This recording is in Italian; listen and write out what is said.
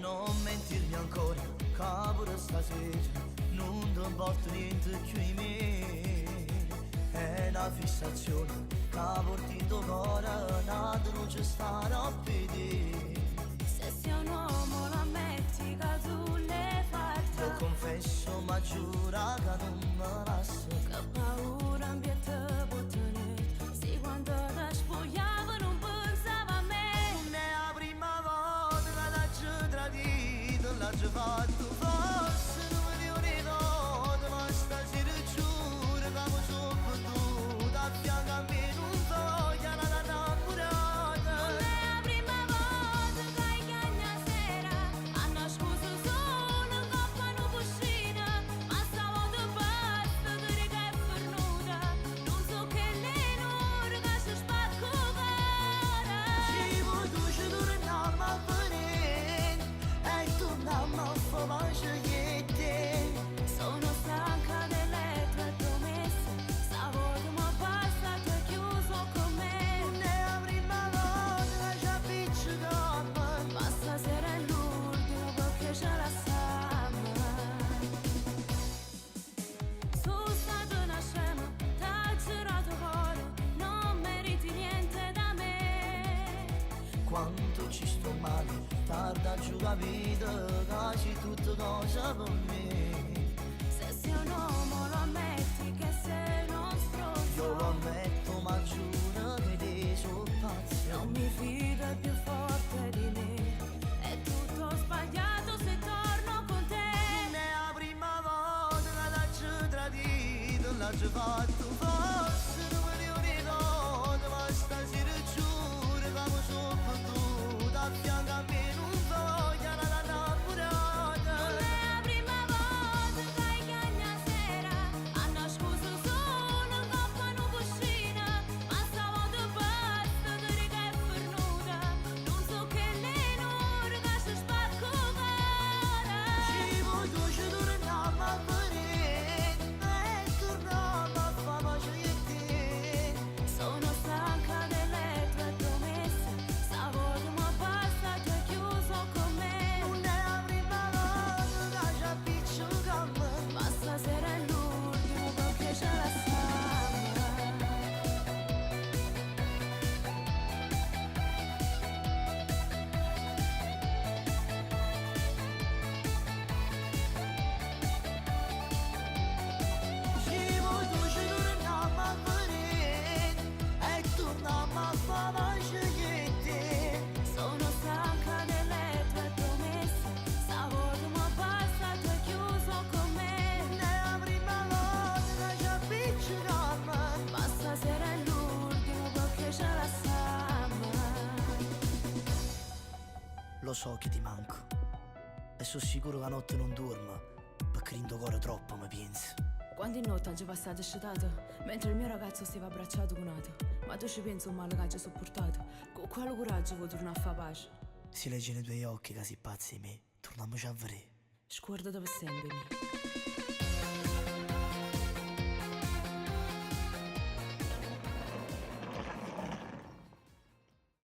Non mentirmi ancora, cavolo stasera non ti importa niente più di me. È una fissazione che porti in tuo cuore, nata non ci starà a vedere. Se sei un uomo lo ammetti che tu le fai. Lo confesso ma giura che non me lascio. Che paura in più te può tenere. Se quando ti spogliavo non pensava a me. Non è la prima volta che l'hai tradito, l'hai fatto forse non me lo ricordo, ma stasera giuro che mi sono perduto a fianco a me non voglio la innamorata. Non è la prima volta che hai chiagna sera. A nascosto solo in coppa non cucina. Ma stavolta basta dire che è pernuta. Non so che l'enore che si spacco cara. Ci potuce tornare a vedere e torniamo a fare mangiare. Sono stanca delle tue promesse. Stavolta mi basta, tu hai chiuso con me. Non è la prima volta che ci appiccichiamo, Ma stasera è l'ultimo perché ce la siamo. Sono stata una scema, t'ha girato cuore. Non meriti niente da me. quanto ci sto male, tarda giù capito, che tutte cose per me. Se sei un uomo lo ammetti che sei uno stronzo. Io lo ammetto ma giuro che te sono pazzo. Non mi fido, è più forte di me. È tutto sbagliato se torno con te. Non è la prima volta che l'hai tradito, l'hai fatto forse non me lo ricordo, ma stasera giuro che mi sono perduto a fianco a me non voglio la innamorata. Non è la prima volta che hai chiagna sera. A nascosto solo in coppa non cucina. Ma stavolta basta dire che è pernuta. Non so che l'enore che si spacco cara. Ci potuce tornare a vedere e torniamo a fare mangiare. Sono stanca delle tue promesse. Stavolta mi basta, tu hai chiuso con me. Non è la prima volta che ci appiccichiamo, Ma stasera è l'ultimo perché ce la siamo. ci potuce tornare a vedere e torniamo a fare mangiare. Sono stanca delle tue promesse. Stavolta mi basta, tu hai chiuso con me. Non è la prima volta che ci appiccichiamo, Ma stasera è l'ultimo perché ce la siamo. lo so che ti manco e sono sicuro che la notte non dormo perché in tuo cuore troppo mi pensi. Quando in notte oggi passato scetato, mentre il mio ragazzo stava abbracciato con altro. Ma tu ci pensi un male che hai sopportato? Con quale coraggio vuoi tornare a fare pace? Si legge nei tuoi occhi che sei pazzi di me, torniamoci a vedere. Scorda dove sempre me.